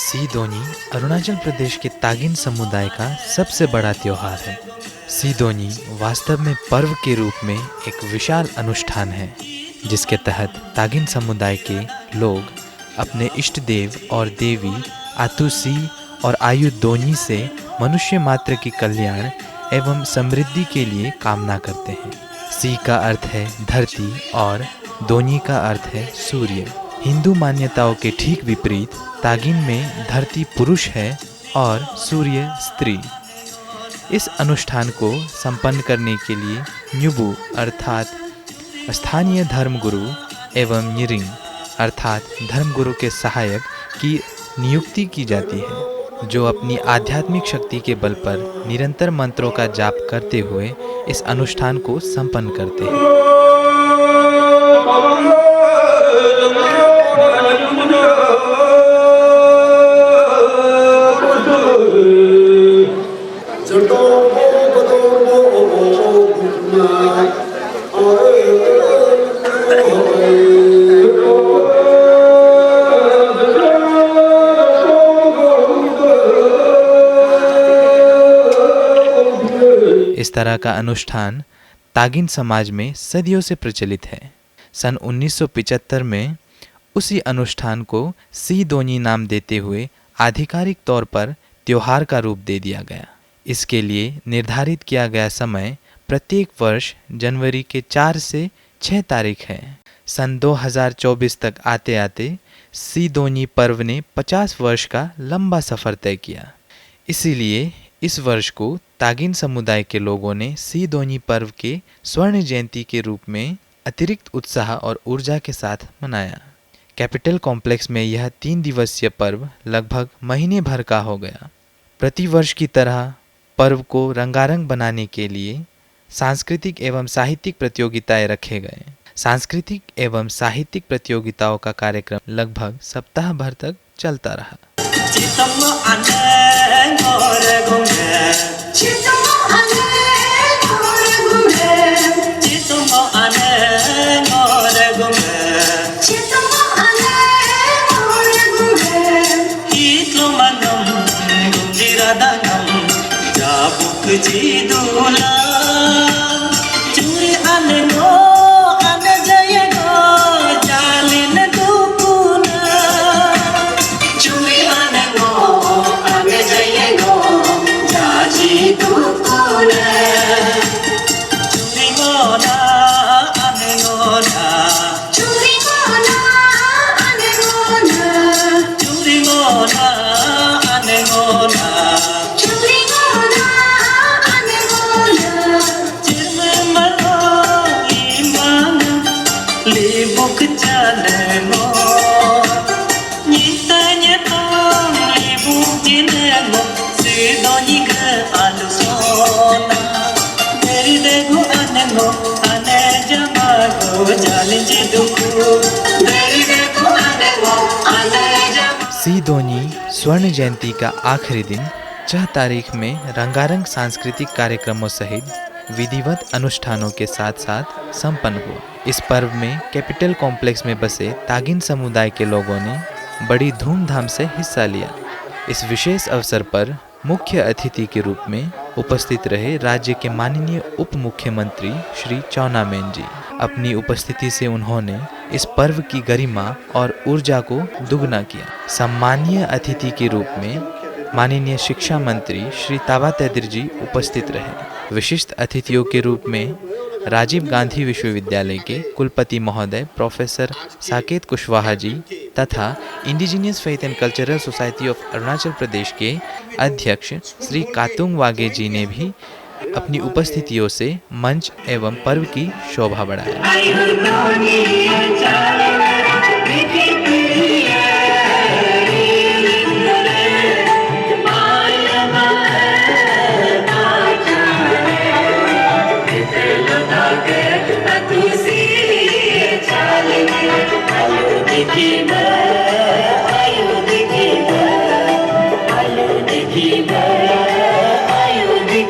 सीदोनी अरुणाचल प्रदेश के तागिन समुदाय का सबसे बड़ा त्योहार है। सीदोनी वास्तव में पर्व के रूप में एक विशाल अनुष्ठान है, जिसके तहत तागिन समुदाय के लोग अपने इष्ट देव और देवी आतुसी और आयुदोनी से मनुष्य मात्र की कल्याण एवं समृद्धि के लिए कामना करते हैं। सी का अर्थ है धरती और दोनी का अर्थ है सूर्य। हिंदू मान्यताओं के ठीक विपरीत तागिन में धरती पुरुष है और सूर्य स्त्री। इस अनुष्ठान को संपन्न करने के लिए न्युबु अर्थात स्थानीय धर्मगुरु एवं निरिंग अर्थात धर्मगुरु के सहायक की नियुक्ति की जाती है, जो अपनी आध्यात्मिक शक्ति के बल पर निरंतर मंत्रों का जाप करते हुए इस अनुष्ठान को संपन्न करते हैं। इस तरह का अनुष्ठान तागिन समाज में सदियों से प्रचलित है। सन 1975 में उसी अनुष्ठान को सीदोनी नाम देते हुए आधिकारिक तौर पर त्योहार का रूप दे दिया गया। इसके लिए निर्धारित किया गया समय प्रत्येक वर्ष जनवरी के 4 से 6 तारीख है। सन 2024 तक आते आते सीदोनी पर्व ने 50 वर्ष का लंबा सफ़र तय किया। इसीलिए इस वर्ष को तागिन समुदाय के लोगों ने सीदोनी पर्व के स्वर्ण जयंती के रूप में अतिरिक्त उत्साह और ऊर्जा के साथ मनाया। कैपिटल कॉम्प्लेक्स में यह 3 दिवसीय पर्व लगभग महीने भर का हो गया। प्रतिवर्ष की तरह पर्व को रंगारंग बनाने के लिए सांस्कृतिक एवं साहित्यिक प्रतियोगिताएं रखे गए। सांस्कृतिक एवं साहित्यिक प्रतियोगिताओं का कार्यक्रम लगभग सप्ताह भर तक चलता रहा। सीदोनी स्वर्ण जयंती का आखिरी दिन 6 तारीख में रंगारंग सांस्कृतिक कार्यक्रमों सहित विधिवत अनुष्ठानों के साथ साथ संपन्न हुआ। इस पर्व में कैपिटल कॉम्प्लेक्स में बसे तागिन समुदाय के लोगों ने बड़ी धूमधाम से हिस्सा लिया। इस विशेष अवसर पर मुख्य अतिथि के रूप में उपस्थित रहे राज्य के माननीय उप मुख्यमंत्री श्री चौना मेन जी। अपनी उपस्थिति से उन्होंने इस पर्व की गरिमा और ऊर्जा को दुगना किया। सम्मानीय अतिथि के रूप में माननीय शिक्षा मंत्री श्री ताबा तेदिर जी उपस्थित रहे। विशिष्ट अतिथियों के रूप में राजीव गांधी विश्वविद्यालय के कुलपति महोदय प्रोफेसर साकेत कुशवाहा जी तथा indigenous faith and cultural society of Arunachal Pradesh के अध्यक्ष श्री कातुंग वागे जी ने भी अपनी उपस्थितियों से मंच एवं पर्व की शोभा बढ़ाया।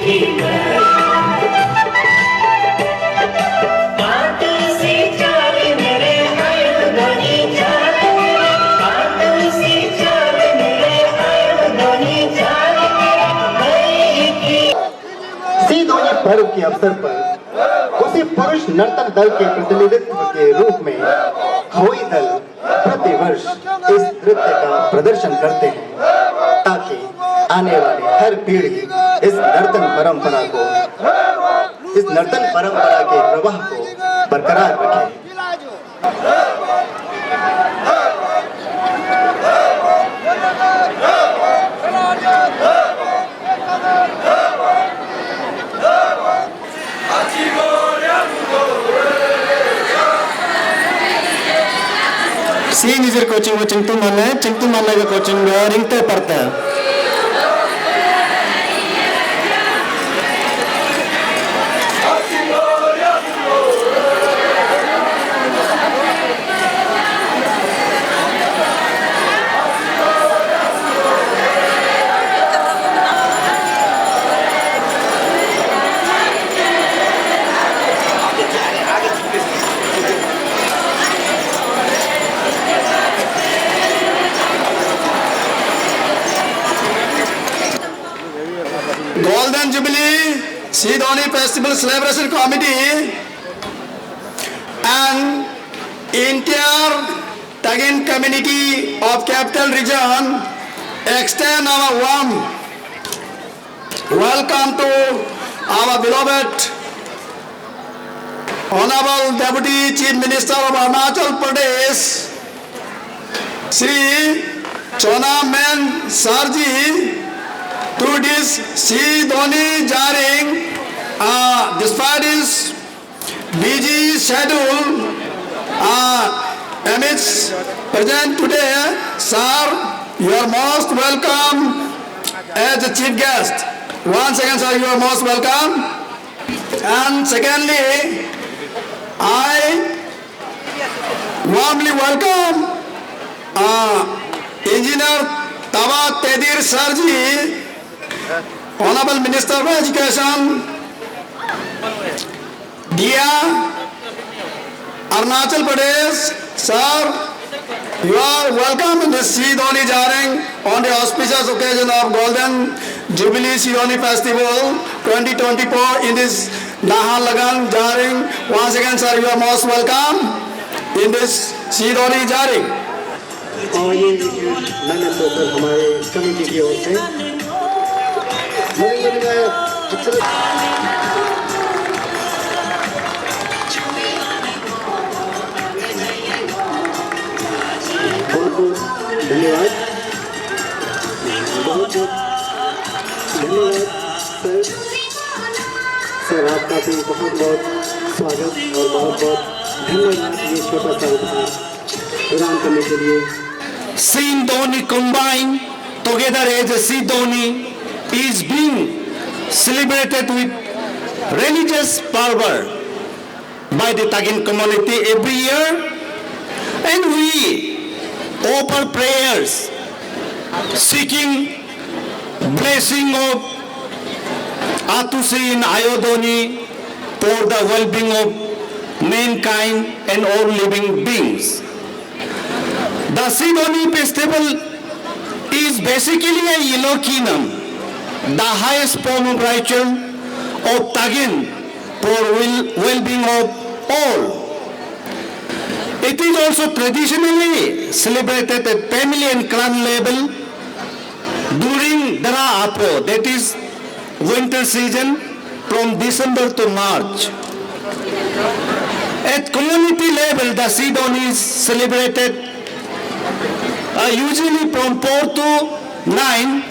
Keep पर्व के अवसर पर उसी पुरुष नर्तक दल के प्रतिनिधित्व के रूप में होई दल प्रतिवर्ष इस नृत्य का प्रदर्शन करते हैं ताकि आने वाली हर पीढ़ी इस नर्तन परंपरा के प्रवाह को बरकरार रखे। Seeing is your coaching वो चिंतु मानने का कोचिंग रिंगते पड़ता है। Golden Jubilee Sidoni Festival Celebration Committee and entire Tagin community of Capital Region extend our warm welcome to our beloved Honorable Deputy Chief Minister of Arunachal Pradesh, Shri Chonamen Sarji, to this Sidoni Jaring, despite his busy schedule, amidst present today, sir, you are most welcome as a chief guest. Once again, sir, you are most welcome. And secondly, I warmly welcome Engineer Tawa Tedir Sarji, Honorable Minister of Education, Dia, Arunachal Pradesh, sir, you are welcome in this Sidoni Jaring on the auspicious occasion of Golden Jubilee Sidoni Festival 2024 in this Nahalagan Jaring. Once again, sir, you are most welcome in this Sidoni Jaring. और ये मैंने तो sir हमारे committee की ओर से बहुत धन्यवाद, बहुत धन्यवाद सर आपका भी बहुत स्वागत और बहुत धन्यवाद ये छोटा सा उपहार प्रदान करने के लिए। Sidoni combined together as a Sidoni is being celebrated with religious fervor by the Tagin community every year, and we offer prayers seeking blessing of Atusi in Ayodhoni for the well-being of mankind and all living beings. The Sidoni festival is basically a Elokinam, the highest form of ritual of Tagin for well-being of all. It is also traditionally celebrated at family and clan level during Dara Apo, that is winter season from December to March. At community level, the Sidoni is celebrated usually from 4 to 9.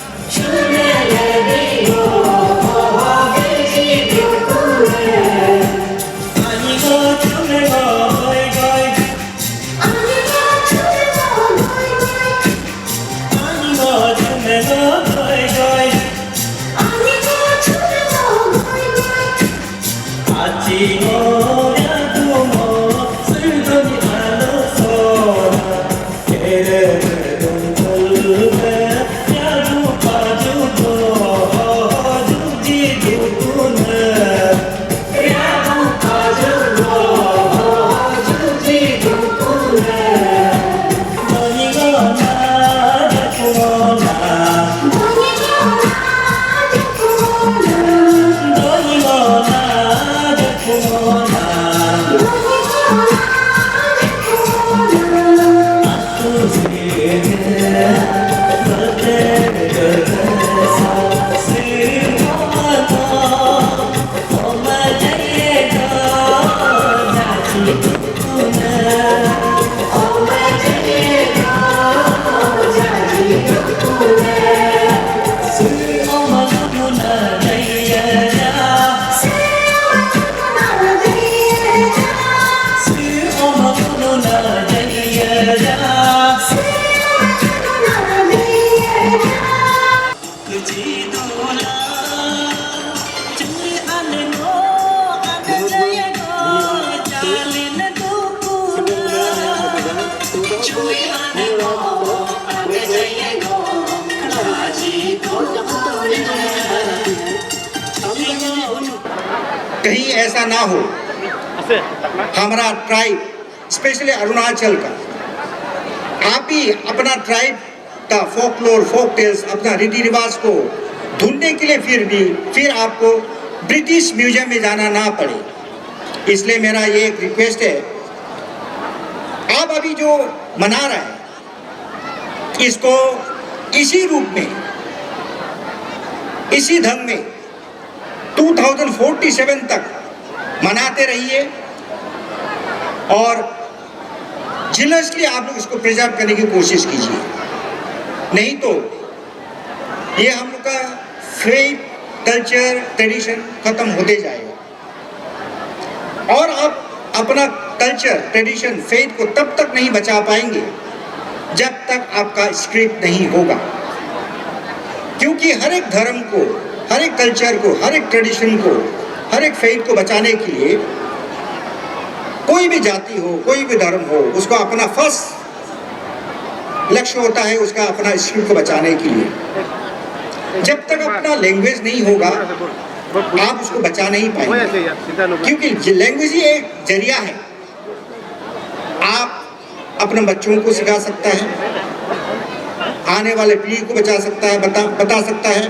Oh कहीं ऐसा ना हो हमारा tribe specially Arunachal का आप ही अपना tribe का folklore folk tales अपना रीति रिवाज को ढूंढने के लिए फिर आपको ब्रिटिश म्यूजियम में जाना ना पड़े। इसलिए मेरा ये एक रिक्वेस्ट है, आप अभी जो मना रहे हैं इसको इसी रूप में इसी ढंग में 2047 तक मनाते रहिए और जिलसली आप लोग इसको प्रिजर्व करने की कोशिश कीजिए। नहीं तो ये हम लोग का फेथ कल्चर ट्रेडिशन खत्म होते जाएगा और आप अपना कल्चर ट्रेडिशन फेथ को तब तक नहीं बचा पाएंगे जब तक आपका स्क्रिप्ट नहीं होगा। क्योंकि हर एक धर्म को, हर एक कल्चर को, हर एक ट्रेडिशन को, हर एक फेथ को बचाने के लिए कोई भी जाति हो, कोई भी धर्म हो, उसको अपना फर्स्ट लक्ष्य होता है उसका अपना स्क्रिप्ट को बचाने के लिए। जब तक अपना लैंग्वेज नहीं होगा आप उसको बचा नहीं पाएंगे, क्योंकि लैंग्वेज ही एक जरिया है। आप अपने बच्चों को सिखा सकता है, आने वाले पीढ़ी को बचा सकता है, बता सकता है।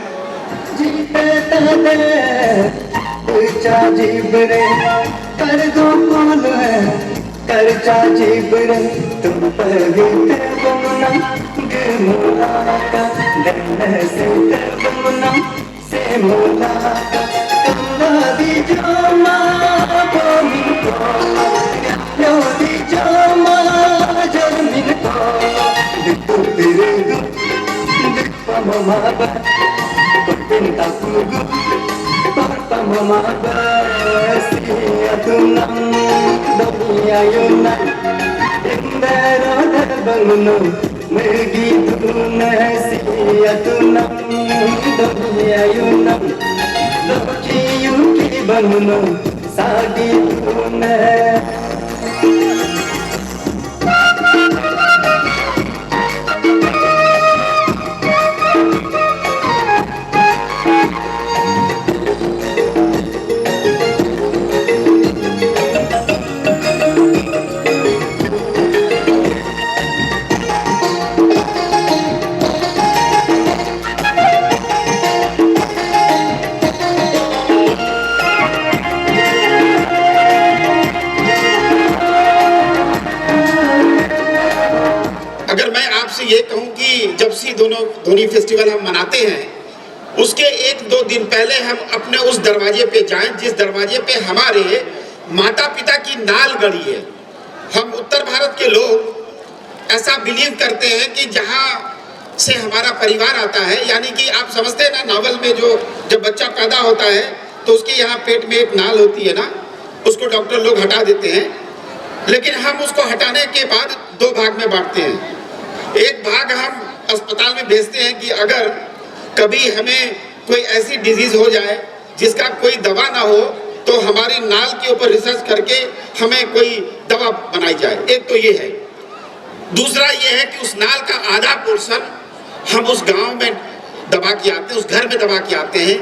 कर दो कौन है कर चाची बरे तुम पर भी बमना गुमुला का दन से बमना से मोला का कन्ना दी जामा कोमी को यो दी जामा जमीन को दिखो तेरे दिखो mama कोपिंता कुगु Porta mama basi atunam dunia yuna indera terbangunu begitu nasi atunam dunia yuna loki yuki bangunu sagi tuna ये कहूं कि जब सी धोनी फेस्टिवल हम मनाते हैं उसके 1-2 दिन पहले हम अपने उस दरवाजे पे जाएं जिस दरवाजे पे हमारे माता पिता की नाल गड़ी है। हम उत्तर भारत के लोग ऐसा बिलीव करते हैं कि जहां से हमारा परिवार आता है, यानी कि आप समझते हैं ना नावल में जो जब बच्चा पैदा होता है तो उसके यहाँ पेट में एक नाल होती है ना, उसको डॉक्टर लोग हटा देते हैं, लेकिन हम उसको हटाने के बाद 2 भाग में बांटते हैं। एक भाग हम अस्पताल में भेजते हैं कि अगर कभी हमें कोई ऐसी डिजीज हो जाए जिसका कोई दवा ना हो तो हमारी नाल के ऊपर रिसर्च करके हमें कोई दवा बनाई जाए। एक तो ये है। दूसरा ये है कि उस नाल का आधा पोर्शन हम उस गांव में दबा के आते हैं, उस घर में दबा के आते हैं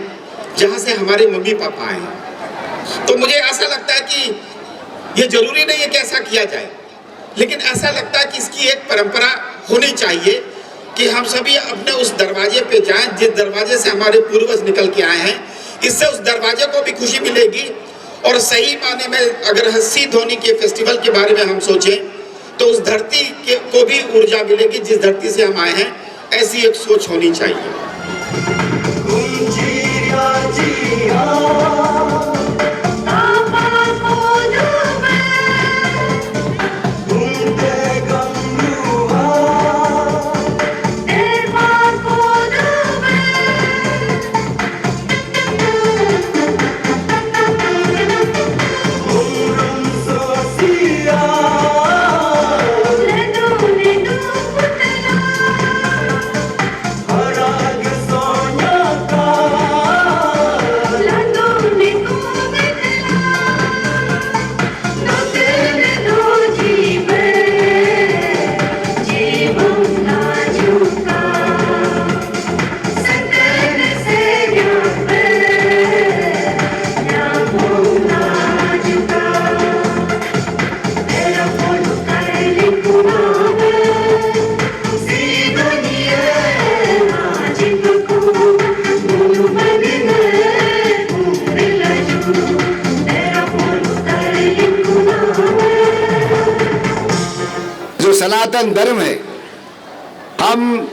जहां से हमारे मम्मी पापा आए हैं। तो मुझे ऐसा लगता है कि ये जरूरी नहीं है कि ऐसा किया जाए, लेकिन ऐसा लगता है कि इसकी एक परंपरा होनी चाहिए कि हम सभी अपने उस दरवाजे पे जाएं जिस दरवाजे से हमारे पूर्वज निकल के आए हैं। इससे उस दरवाजे को भी खुशी मिलेगी और सही माने में अगर सी धोनी के फेस्टिवल के बारे में हम सोचें तो उस धरती को भी ऊर्जा मिलेगी जिस धरती से हम आए हैं। ऐसी एक सोच होनी चाहिए। Let सनातन धर्म है, हम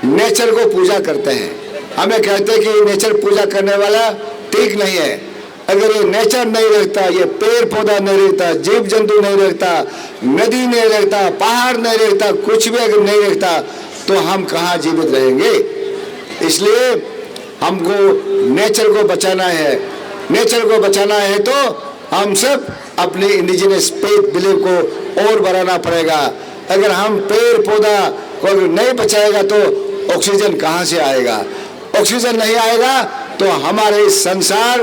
नेचर को पूजा करते हैं। हमें कहते हैं कि नेचर पूजा करने वाला ठीक नहीं है। अगर ये नेचर नहीं रहता, ये पेड़ पौधा नहीं रहता, जीव जंतु नहीं रहता, नदी नहीं रहता, पहाड़ नहीं रहता, कुछ भी अगर नहीं रहता तो हम कहाँ जीवित रहेंगे। इसलिए हमको नेचर को बचाना है। नेचर को बचाना है तो हम सब अपने इंडिजिनस फेथ बिलीफ को और बढ़ाना पड़ेगा। अगर हम पेड़ पौधा को अगर नहीं बचाएगा तो ऑक्सीजन कहाँ से आएगा। ऑक्सीजन नहीं आएगा तो हमारे संसार,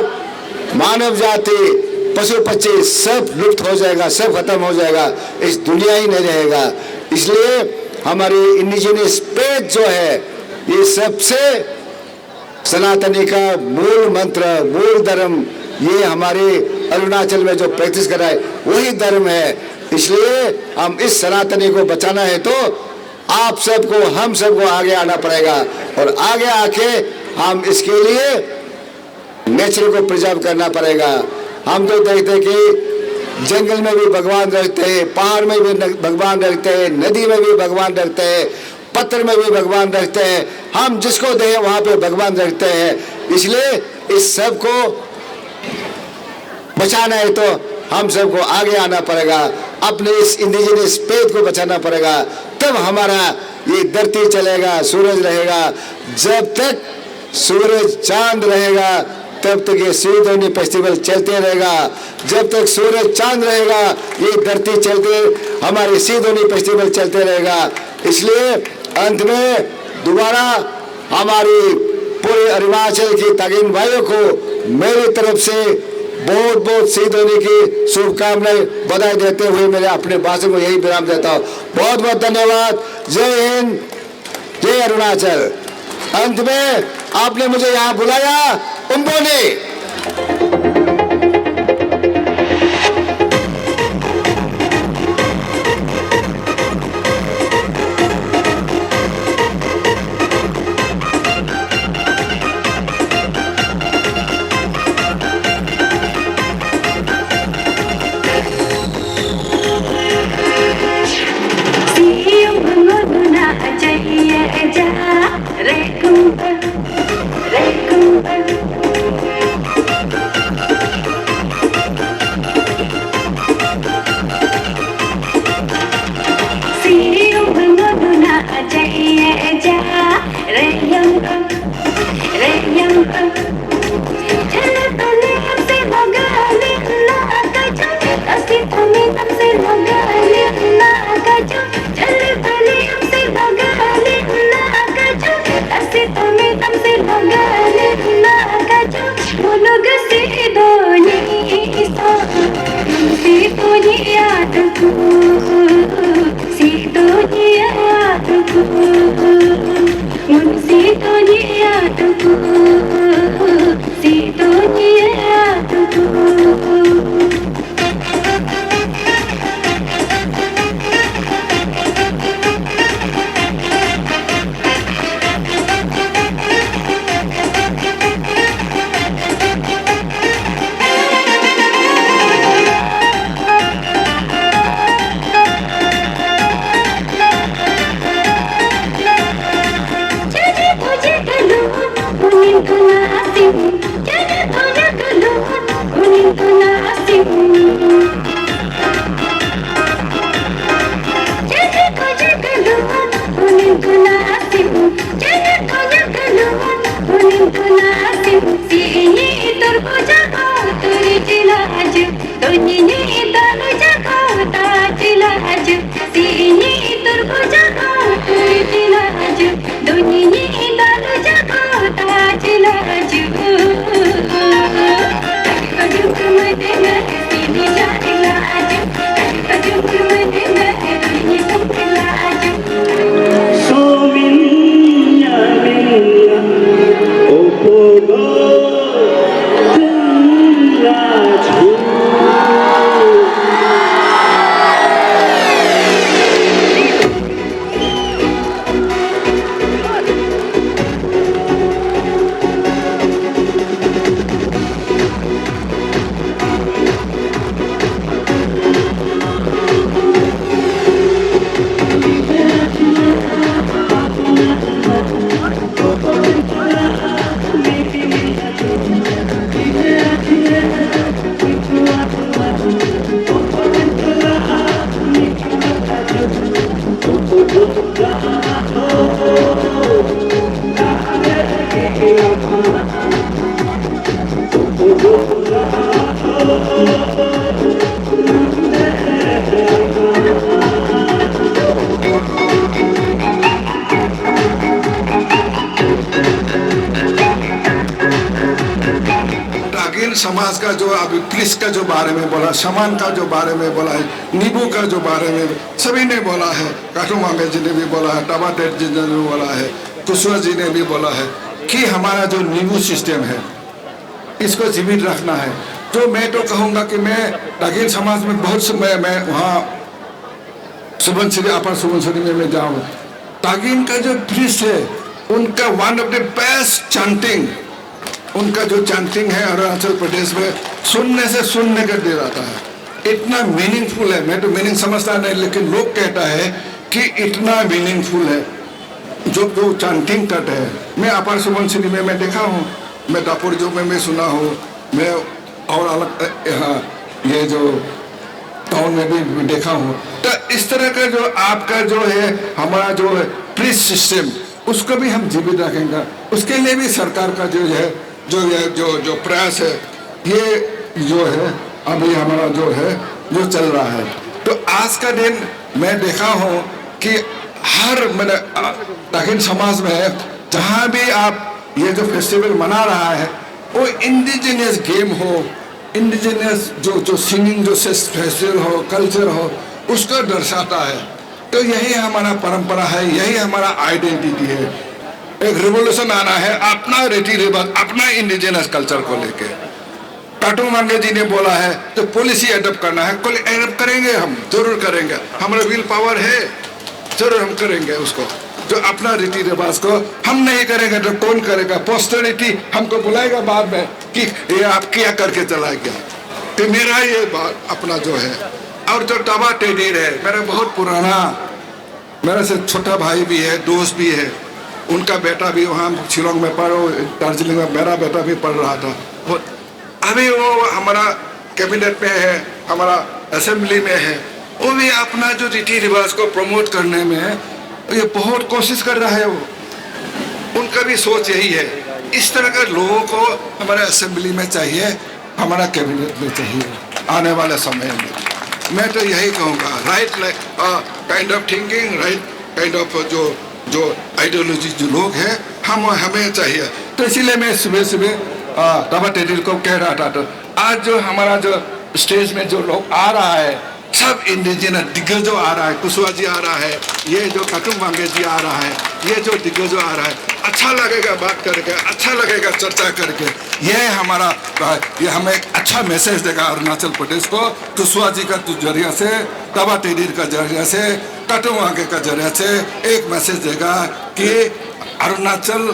मानव जाति, पशु पक्षी सब लुप्त हो जाएगा, सब खत्म हो जाएगा, इस दुनिया ही नहीं रहेगा। इसलिए हमारी इंडिजिनस फेथ जो है ये सबसे सनातनी का मूल मंत्र, मूल धर्म, ये हमारे अरुणाचल में जो प्रैक्टिस कर रहा है वही धर्म है। इसलिए हम इस सनातनी को बचाना है तो आप सबको, हम सबको आगे आना पड़ेगा और आगे आके हम इसके लिए नेचर को प्रिजर्व करना पड़ेगा। हम तो देखते हैं कि जंगल में भी भगवान रहते हैं, पहाड़ में भी भगवान रहते हैं, नदी में भी भगवान रहते हैं, पत्थर में भी भगवान रहते हैं। हम जिसको दें वहां पे भगवान रहते हैं। इसलिए इस सब को बचाना है तो हम सबको आगे आना पड़ेगा, अपने इस इंडिजिनस फेथ को बचाना पड़ेगा। तब हमारा ये धरती चलेगा, सूरज रहेगा। जब तक सूरज चांद रहेगा तब तक ये सीधोनी फेस्टिवल चलते रहेगा। जब तक सूरज चांद रहेगा ये धरती चलते, हमारे सीधोनी फेस्टिवल चलते रहेगा। इसलिए अंत में दोबारा हमारी पूरे अरुणाचल की तागिन भाइयों को मेरी तरफ से बहुत बहुत सीधोनी की शुभकामनाएं, बधाई देते हुए मेरे अपने भाषण को यही विराम देता हूँ। बहुत बहुत धन्यवाद। जय हिंद, जय अरुणाचल। अंत में आपने मुझे यहाँ बुलाया, उन्होंने तागिन समाज का जो अभी पुलिस का जो बारे में बोला, शमान का जो बारे में बोला है, नींबू का जो बारे में सभी ने बोला है, काटू मांगे जी ने भी बोला है, टाबा टेट जी ने भी बोला है, कुशवा जी ने भी बोला है कि हमारा जो नींबू सिस्टम है इसको जीवित रखना है। तो मैं तो कहूँगा कि मैं तागिन समाज में बहुत समय मैं वहाँ सुबनसिरी अपर सुबनसिरी में मैं जाऊँ, तागिन का जो प्रीस्ट है उनका one of the best chanting, उनका जो चैंटिंग है अरुणाचल प्रदेश में सुनने से सुनने कर दे रहा है, इतना मीनिंगफुल है। मैं तो मीनिंग समझता नहीं, लेकिन लोग कहता है कि इतना मीनिंगफुल है जो जो चैंटिंग कट है। मैं अपर सुबनसिरी में मैं देखा हूँ, मैं दापुर जो में मैं सुना हूँ, मैं और अलग यहाँ ये जो टाउन में भी देखा हूँ। तो इस तरह का जो आपका जो है हमारा जो है प्रीस्ट सिस्टम उसको भी हम जीवित रखेंगे। उसके लिए भी सरकार का जो है जो प्रयास है ये जो है अभी हमारा जो है जो चल रहा है। तो आज का दिन मैं देखा हूँ कि हर मैंने तागिन समाज में जहाँ भी आप ये जो फेस्टिवल मना रहा है वो इंडिजिनियस गेम हो, इंडिजिनियस जो सिंगिंग जो फेस्टिवल हो, कल्चर हो, उसको दर्शाता है। तो यही हमारा परंपरा है, यही हमारा आइडेंटिटी है। एक रिवोल्यूशन आना है अपना रीति रिवाज, अपना इंडिजिनियस कल्चर को लेके। काटू मांगे जी ने बोला है तो पॉलिसी एडप्ट करना है, कोई एडप्ट करेंगे, हम जरूर करेंगे, हमारा विल पावर है, जरूर हम करेंगे उसको। जो अपना रीति रिवाज को हम नहीं करेंगे तो कौन करेगा? पोस्टेरिटी हमको बुलाएगा बाद में कि ये आप क्या करके चला गया। तो मेरा ये बात अपना जो है, और जो टाबा टेडीर है मेरा बहुत पुराना, मेरा से छोटा भाई भी है, दोस्त भी है, उनका बेटा भी वहाँ शिलोंग में पढ़ो, दार्जिलिंग में मेरा बेटा भी पढ़ रहा था। अभी वो हमारा कैबिनेट में है, हमारा असेंबली में है, वो भी अपना जो रीति रिवाज को प्रमोट करने में ये बहुत कोशिश कर रहा है। वो उनका भी सोच यही है। इस तरह के लोगों को हमारे असेंबली में चाहिए, हमारा कैबिनेट में चाहिए आने वाले समय में। मैं तो यही कहूँगा, right kind of thinking, right kind of जो आइडियोलॉजी जो लोग हैं हमें चाहिए। तो इसीलिए मैं सुबह सुबह टाबा टेडीर को कह रहा था, तो आज जो हमारा जो स्टेज में जो लोग आ रहा है सब इंडिजिनस दिग्गजों आ रहा है, कुशवा जी आ रहा है, ये जो काटू मांगे जी आ रहा है, ये जो दिग्गजों आ रहा है। अच्छा लगेगा बात करके, अच्छा लगेगा चर्चा करके। ये हमारा ये हमें एक अच्छा मैसेज देगा अरुणाचल प्रदेश को, कुशवा जी का जरिया से, टाबा टेडीर का जरिया से, काटू मांगे का जरिया से एक मैसेज देगा कि अरुणाचल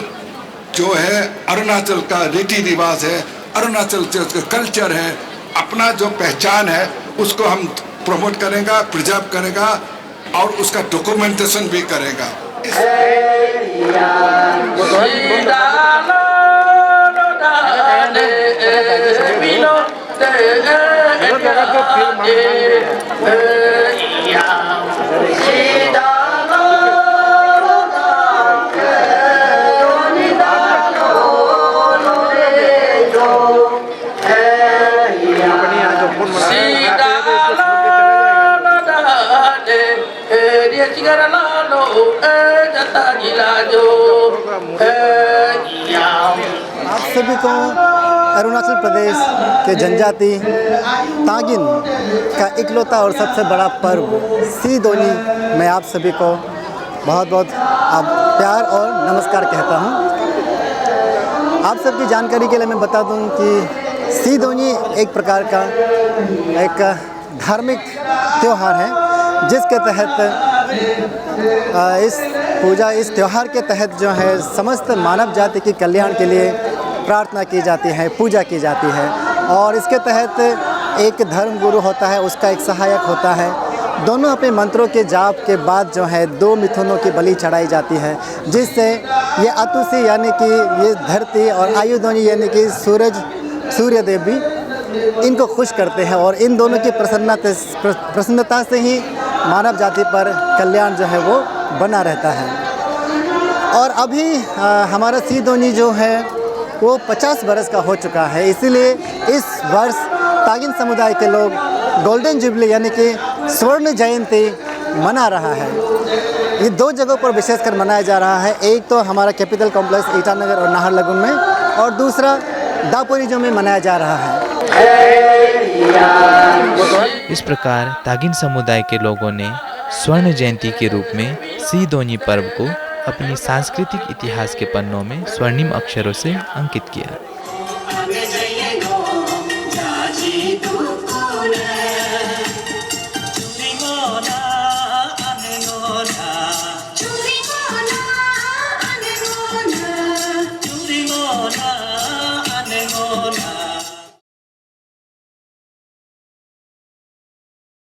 जो है, अरुणाचल का रीति रिवाज है, अरुणाचल का कल्चर है, अपना जो पहचान है उसको हम प्रमोट करेगा, प्रिजर्व करेगा और उसका डॉक्यूमेंटेशन भी करेगा। आप सभी को अरुणाचल प्रदेश के जनजाति तागिन का इकलौता और सबसे बड़ा पर्व सी दोनी मैं आप सभी को बहुत बहुत प्यार और नमस्कार कहता हूँ। आप सबकी जानकारी के लिए मैं बता दूँ कि सी दोनी एक प्रकार का एक धार्मिक त्यौहार है, जिसके तहत इस त्यौहार के तहत जो है समस्त मानव जाति के कल्याण के लिए प्रार्थना की जाती है, पूजा की जाती है। और इसके तहत एक धर्म गुरु होता है, उसका एक सहायक होता है। दोनों अपने मंत्रों के जाप के बाद जो है 2 मिथुनों की बलि चढ़ाई जाती है, जिससे ये अतुसी यानी कि ये धरती और आयुधोनी यानी कि सूर्य देव भी इनको खुश करते हैं। और इन दोनों की प्रसन्नता से ही मानव जाति पर कल्याण जो है वो बना रहता है। और अभी हमारा सी दोनी जो है वो 50 बरस का हो चुका है, इसीलिए इस वर्ष तागिन समुदाय के लोग गोल्डन जुबली यानी कि स्वर्ण जयंती मना रहा है। ये 2 जगहों पर विशेषकर मनाया जा रहा है, एक तो हमारा कैपिटल कॉम्प्लेक्स ईटानगर और नाहरलगुन में, और दूसरा दापोरिजो में मनाया जा रहा है। इस प्रकार तागिन समुदाय के लोगों ने स्वर्ण जयंती के रूप में सी दोनी पर्व को अपनी सांस्कृतिक इतिहास के पन्नों में स्वर्णिम अक्षरों से अंकित किया।